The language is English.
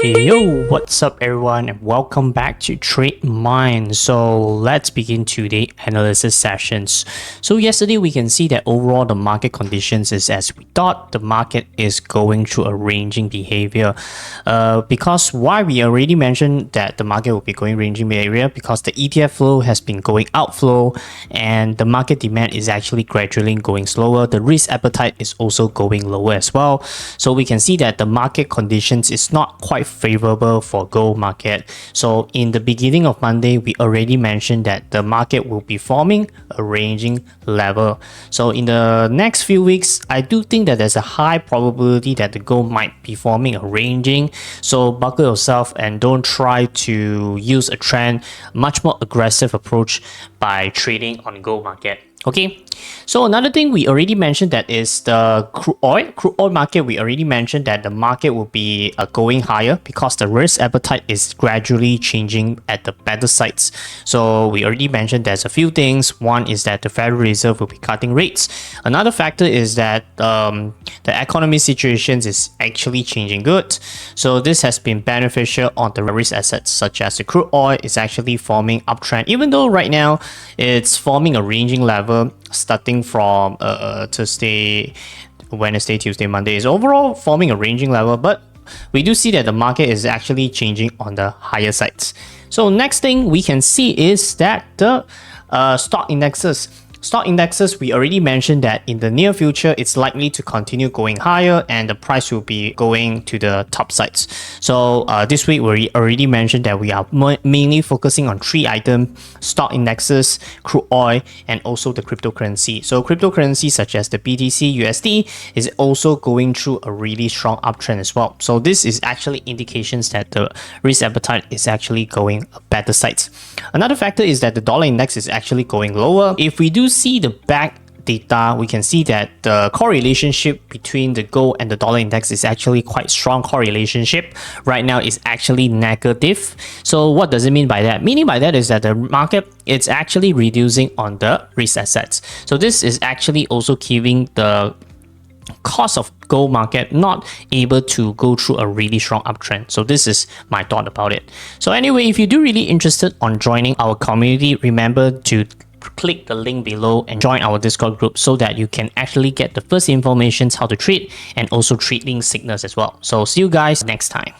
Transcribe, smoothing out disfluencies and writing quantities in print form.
Hey yo, what's up everyone and welcome back to Trade Mind. So let's begin today's analysis sessions. So yesterday we can see that overall the market conditions is as we thought. The market is going through a ranging behavior because why we already mentioned that the market will be going ranging behavior because the ETF flow has been going outflow and the market demand is actually gradually going slower. The risk appetite is also going lower as well. So we can see that the market conditions is not quite favorable for gold market. So in the beginning of Monday, we already mentioned that the market will be forming a ranging level. So in the next few weeks, I do think that there's a high probability that the gold might be forming a ranging. So buckle yourself and don't try to use a trend, much more aggressive approach by trading on gold market. Okay, so another thing we already mentioned that is the crude oil market. We already mentioned that the market will be going higher because the risk appetite is gradually changing at the better sides. So we already mentioned there's a few things. One is that the Federal Reserve will be cutting rates. Another factor is that the economy situations is actually changing good. So this has been beneficial on the risk assets such as the crude oil is actually forming uptrend, even though right now it's forming a ranging level starting from Thursday, Wednesday, Tuesday, Monday is overall forming a ranging level, but we do see that the market is actually changing on the higher sides. So next thing we can see is that the stock indexes, we already mentioned that in the near future, it's likely to continue going higher and the price will be going to the top sides. So this week, we already mentioned that we are mainly focusing on three items: stock indexes, crude oil, and also the cryptocurrency. So cryptocurrency such as the BTC, USD is also going through a really strong uptrend as well. So this is actually indications that the risk appetite is actually going better sides. Another factor is that the dollar index is actually going lower. If we do see the back data, we can see that the correlationship between the gold and the dollar index is actually quite strong correlationship. Right now is actually negative. So what does it mean by that? Meaning by that is that the market it's actually reducing on the risk assets. So this is actually also giving the cost of gold market not able to go through a really strong uptrend. So this is my thought about it. So anyway, if you do really interested on joining our community, remember to click the link below and join our Discord group so that you can actually get the first information how to trade and also trading signals as well. So see you guys next time.